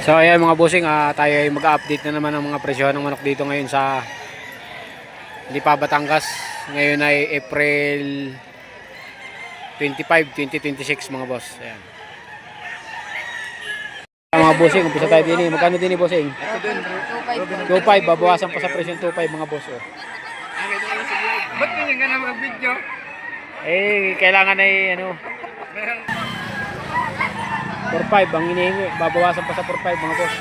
So ayan mga bossing, tayo ay mag-update na naman ng mga presyo ng manok dito ngayon sa Lipa, Batangas. Ngayon ay April 25, 2026 mga boss. Ayan. Mga bossing, umpisa tayo din eh. Magkano din eh bossing? 2.5, babawasan pa sa presyo 2.5 mga boss. Oh. Ba't ganyan ka na mag-video? Eh, kailangan ay ano 4.5 ang hinihingi, babawasan pa sa 4.5 mga boss.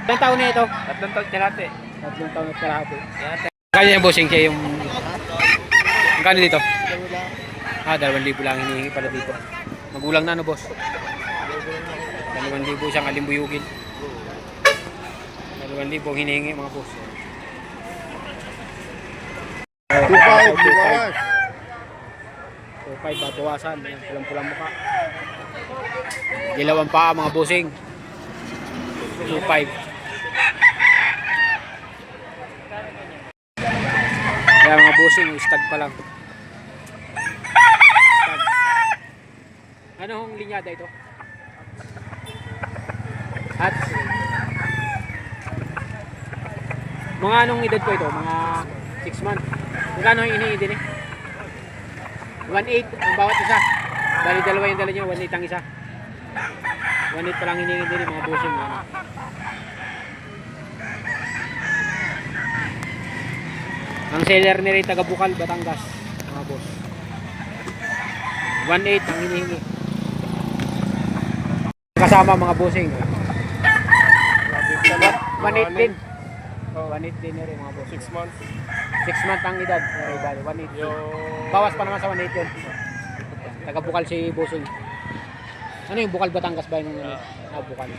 Ilang taon na ito? 3 taon kalahati. 3 taon at kalahati. Kaya yung bossing siya yung magkano dito? 2,000 lang hinihingi pala dito. Magulang na no boss? 2,000 isang alimbuyugin. 2,000 ang hinihingi mga boss. 2.5 babawasan. Pulang-pulang mukha. Dilawang paa mga bossing. 2.5. Kaya mga bossing, stag pa lang. Stag. Anong linyada ito? At mga anong edad ko ito? Mga 6 months. Magkano yung inihi din eh? 1.8 ang bawat isa. Bali dalawa yung dala nyo, 1.8 ang isa. 1.8 pa lang hinihingi din mga bossing. Ang seller ni Ray taga Bukal, Batangas mga boss. 1.8 ang hinihingi. Kasama mga bossing. 1.8 din. 1.8 din rin mga boss. 6 months. 6 months ang edad. 1.8. Bawas pa naman sa 1.8 yun. Taga Bukal si bossing. Ano yung Bukal, Batangas ba yung ano? Bukal.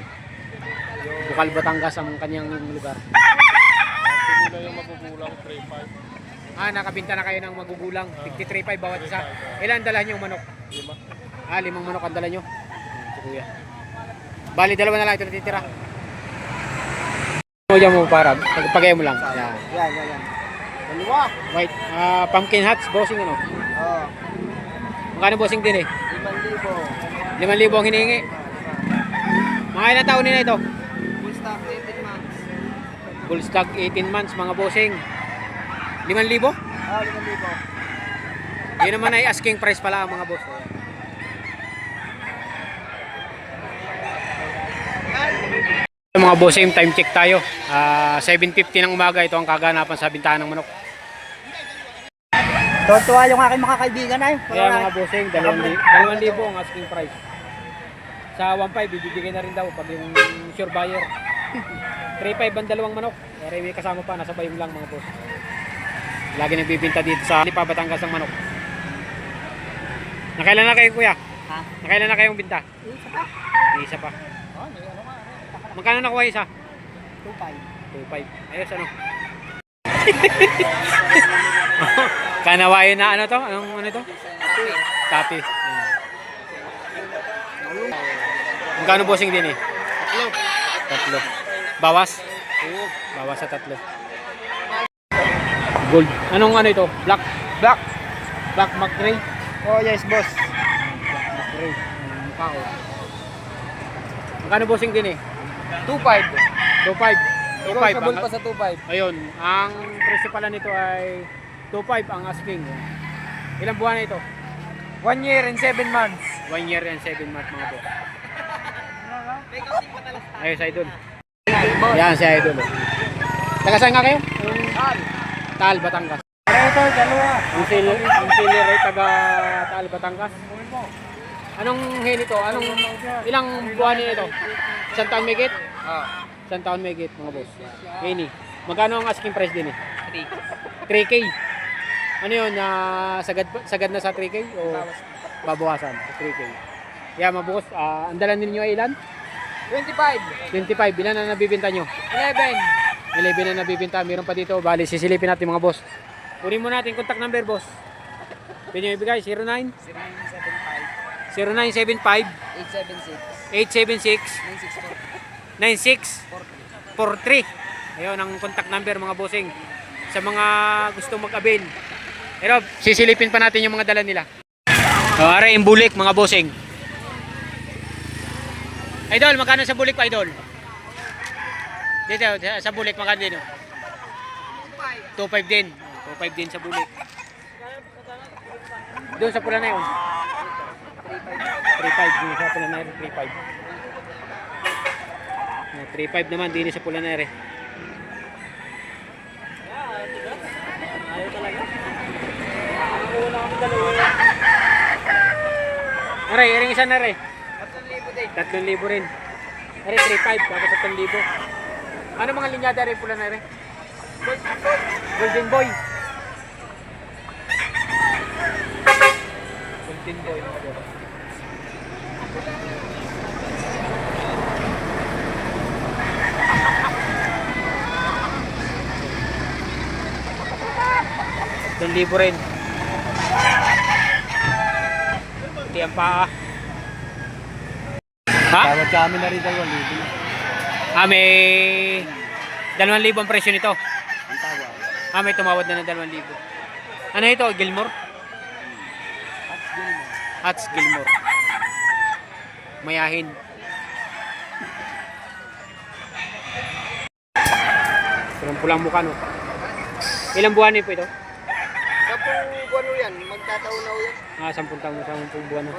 Bukal, Batangas ang kanyang lugar. Hindi na yung magugulang 3.5. Nakabinta na kayo ng magugulang. 53.5 bawat isa. Ilan dala nyo manok? 5. 5 manok ang dala nyo. Si kuya. Bali, dalawa na lang ito natitira. Mo dyan mo para. Pagpagay mo lang. Yan. Dalawa. White. Pumpkin hats, bossing ano? Oo. Magkano bossing din eh? 5,000. 5,000 ang hinihingi. Mga ilang taon na ito? Full stock 18 months. Full stock 18 months mga bossing. 5,000? 5,000. Yun naman ay asking price pala mga boss. Mga bossing, time check tayo. 7:50 ng umaga, ito ang kaganapan sa bintahan ng manok. Tuwa yung aking mga kaibigan ay. Kaya mga bossing, 2,000 ang asking price. Sa 1.5 bibigay na rin daw pag yung sure buyer. 3.5 ang dalawang manok. Pero may kasama pa, nasa bayong lang mga boss. Lagi nagbibinta dito sa Lipa, Batangas ng manok. Nakailan na kayo kuya? Ha? Nakailan na kayong binta? Isa pa. Isa pa. Magkano nakuha isa? 2.5. 2.5. Ayos ano? Kanawain na ano to? Anong ano to? Tapi. Magkano bossing din eh? 3. Bawas? Oo. Bawas sa 3. Gold. Anong ano ito? Black? Black. Black McRae? Oh yes boss. Black McRae. Mukha ko. Magkano bossing din eh? 2.5. 2.5. 2.5. Sabon pa sa 2.5. Ayun, ang presyo pala nito ay 2.5 ang asking. Ilang buwan na ito? 1 year and 7 months. 1 year and 7 months mga boss. Ayun sa idol. Yan si idol. Taga saan nga kayo? Taal, Batangas. Ito, dalawa. Ang seller ay taga Taal, Batangas. Anong hen ito? Ilang buwan na ito? Isang taon may git? Isang taon may git mga boss. Heni. Magkano ang asking price din eh? 3K. Ano yun? Sagad na sa 3K? O babawasan sa 3K? Yeah, mga boss. Ang dala ninyo ay ilan? 25. 25. Ilan na nabibinta nyo? 11. 11 na nabibinta. Meron pa dito. Bali, sisilipin natin mga boss. Kunin mo natin contact number, boss. Pwede nyo ibigay? 09? 0975 876. 876 9643. Ayun ang contact number mga bossing. Sa mga gusto mag-avail. Pero sisilipin pa natin yung mga dala nila. Ara yung bulik mga bossing. Idol, magkano sa bulik pa idol? Dito, sa bulik, magkano din? 2.5 din. 2.5 din sa bulik. Doon sa pula na yun. 3.5 din sa pula na yun. 3.5. 3.5 naman din sa pula na yun. Ayaw talaga. Wala kami dalawa. Aray, iring isa na rin. 3,000 din. 3,000 rin. Aray, 3.5 tapos 3,000. Ano mga linyada rin pula na rin? Golden Boy. Golden Boy. Libo rin. Hindi ang paa. Ha? Tawag kami na rin 2,000. May 2,000 ang presyo nito. Ang tawag. May tumawad na ng 2,000. Ano ito? Gilmore? Hats Gilmore. Mayahin. Pulang mukha, no? Ilang buwan po ito? 10 buwan ho yan. Magtataon-taon yan. 10 taon, 10 buwan na.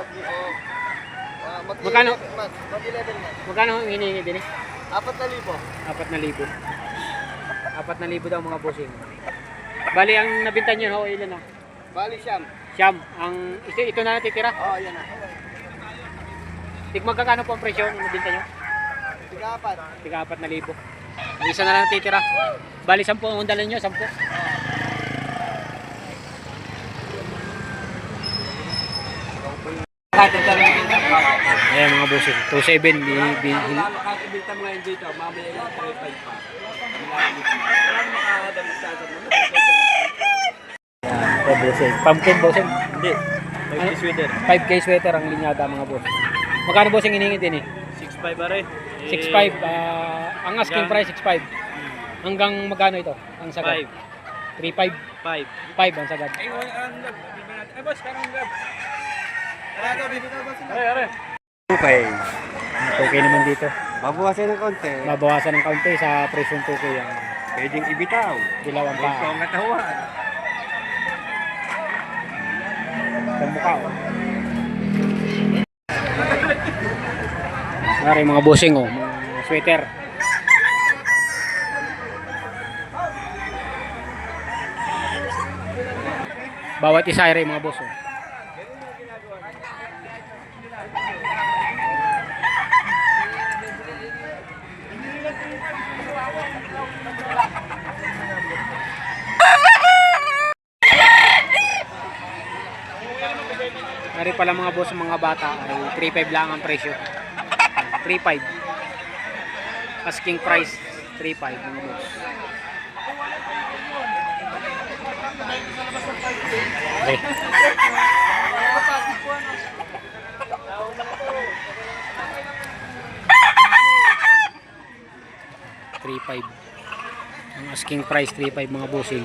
Magkano? Magkano? Mag-11 months. Magkano ang hinihingi din eh? 4,000. 4,000. 4,000 daw mga bossing. Bali ang nabinta niyo ho, ilan na? Bali siyam. Siyam. Ito na natitira. Oo, yan na. Magkano po ang presyo ng nabinta niyo? Tiga-4. Tiga 4,000. Ang isa na lang natitira. Bali 10 ang dalan niyo, 10. Ayan mga bossing, 2,700 Nakakibita mo ngayon dito, mamaya yung 3,500 pa. Wala makakadamit sa atin. bossing. Pumpkin bossing. Hindi. 5K sweater. 5K sweater ang linyada mga boss. Magkano bossing hinihingi din eh? 6,500 pare. 6,500. Ang asking price 6,500. Hanggang magkano ito? Ang sagad? 3,500. 5. 5 ang sagad. Ay, ang lab. Ay, boss, parang lab. Okay. Okay naman dito. Babawasan ng konti. Mabawasan ng kaunti sa presyo ng tukoy ang Pwedeng ibitaw. dilaw ang paa. Ang katawan. Sa mukha oh. Mari mga bossing oh, mga sweater. Bawat isa ay mga boss oh. Mari pala mga boss, mga bata ay 3,500 lang ang presyo. 3,500. Asking price 3,500 mga boss. Okay. 3,500. Ang asking price 3,500 mga bossing.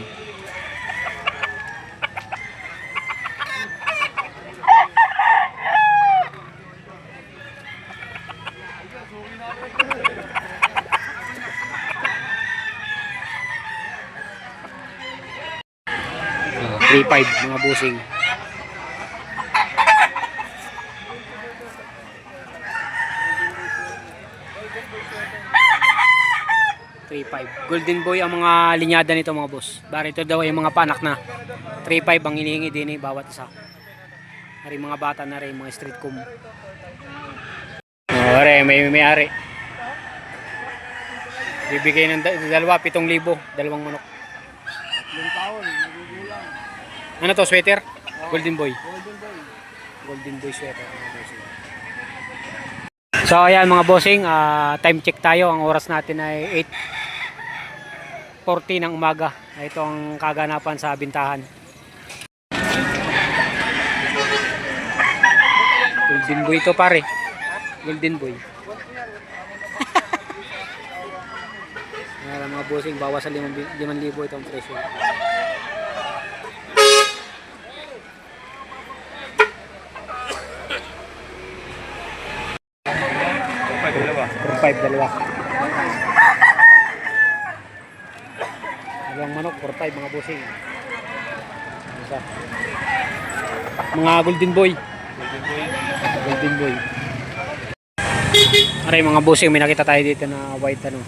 Ah, 3,500 mga bossing. Golden Boy ang mga linyada nito mga boss. Bari ito daw ay mga panak na 3,500 ang hinihingi din eh, bawat isa. Ari mga bata na rin, mga street kum. Are, may-ari. Bibigay ng dalawa, 7,000, dalawang manok. 3 taon, nagugulang. Ano to, sweater? Golden Boy. Golden Boy. Golden Boy sweater mga bossing. So ayan mga bossing, time check tayo. Ang oras natin ay 8:40 ng umaga. Ito ang kaganapan sa bintahan. Golden Boy ito pare. Golden Boy. Ayan mga bossing, bawas sa 5,000 itong presyo. Dalawa. 5 dalawa. Dalawang manok, 4-5 mga bossing. Isa. Mga golden boy. Golden boy. Aray mga bossing, may nakita tayo dito na white ano.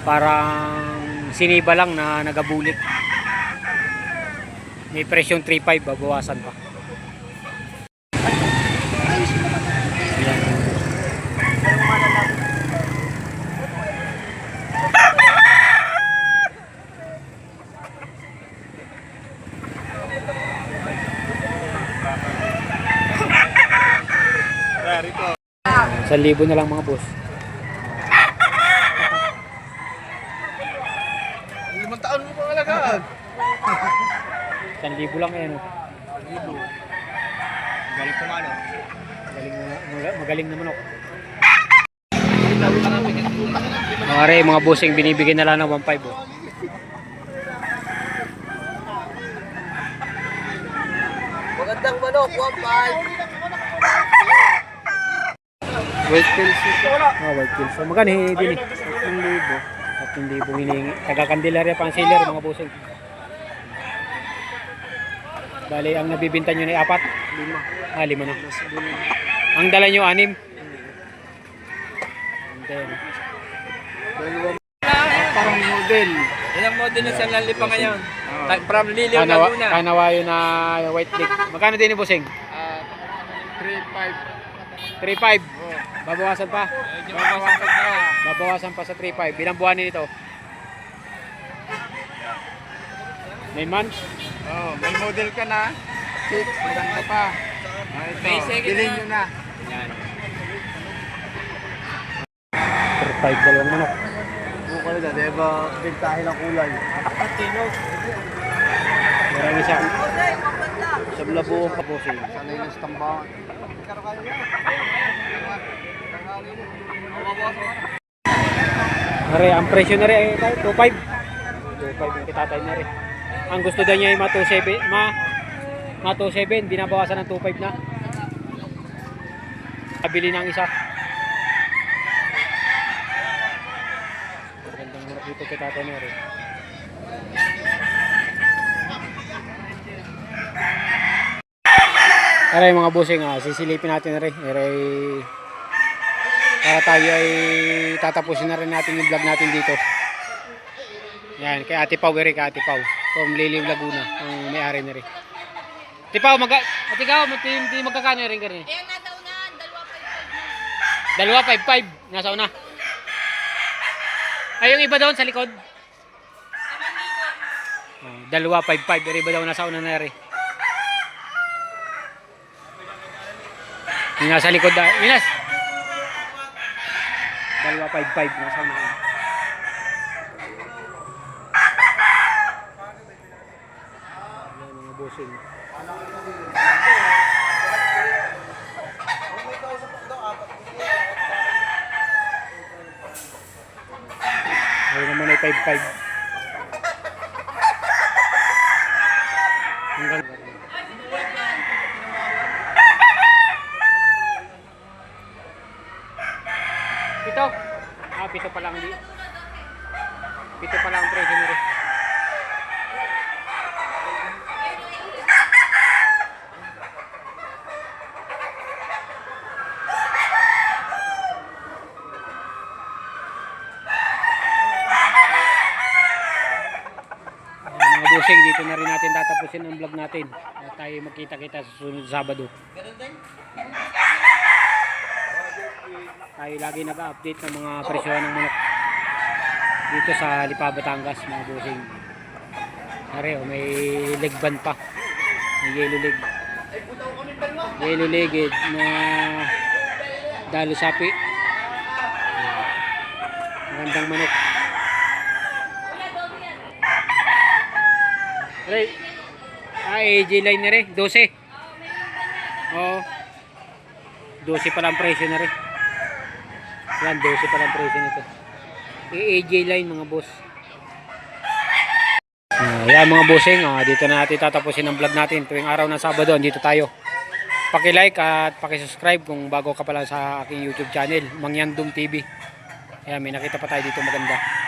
Parang siniba lang na nagabulik. May presyong 3.5, babawasan pa. Ayan. Rito. 1,000 na lang mga boss. 5 taon mo pang alagaan. 1,000 lang yan. Oh. Galing pumano. Magaling naman ako. Mga bossing, binibigyan na lang ng 1.5. Oh. Magandang manok, 1.5. White pills ito. White pills. So, magkano din eh? 3,000. 3,000 hinihingi. Taga Candelaria pa ang seller mga bossing. Bali, ang nabibinta nyo na 4? 5. 5 na. Ang dala nyo 6? Then, Parang model. Yan ang model ng San Lali pa ngayon. From Liliw, Laguna. Kanawayo na white dick. Magkano din ni bossing? 3.5. 3.5. Babawasan pa. Babawasan na. Babawasan pa sa 3.5. Bilang buwan nito? 9 months? Oh, may model ka na. 6, maganda pa. Ito, May second bilhin na. nyo na. Yan. 3.5 dalawang manok. Bukal na, diba? Pintahin ang kulay. Marami siya. Sa Blabuong pa. Bossing. Sa Linas Tambangan. Nari, ang presyo na rin ay 2.5. 2.5 yung kitatay na rin. Ang gusto daw niya ay ma 2.7, binabawasan ng 2.5 na. Kabili ng isa. Magandang muna dito kitatay na rin. Aray mga bossing, sisilipin natin na rin. Aray, para tayo ay tatapusin na rin natin yung vlog natin dito. Yan, kay Ate Pau, kay Ate Pau from Liliw, Laguna, ang may-ari na rin. Ate Pau, Ate Pau, hindi magkakano rin ka rin? Eh, nasa unahan, 2.55 na. 2.55, nasa una. Ay, yung iba doon sa likod? 2.55, yung iba doon nasa una na rin. Yung nasa likod na, Minas! 2.55, nasa una. Ayan, mga bossing. Ayun naman ay 5.5. Hanggang Pito. Pito pa lang di. Pito pa lang ang presyo nito. Mga busing, dito na rin natin tatapusin ang vlog natin. At tayo magkita-kita sa susunod Sabado. Tayo lagi nag-update ng mga presyo ng manok dito sa Lipa, Batangas, mga busing. Are, may leg band pa. May yellow leg. Yellow legged na dalo sapi. Magandang manok. Are, AJ line na rin, 12. Oo. 12 pa lang presyo na rin. Yan, 12 pa lang presyo nito. AJ line mga boss. Yan mga bossing, dito na natin tatapusin ang vlog natin tuwing araw ng Sabado. Dito tayo. Paki-like at paki-subscribe kung bago ka pa lang sa aking YouTube channel, Mangyandum TV. Ayan, may nakita pa tayo dito maganda.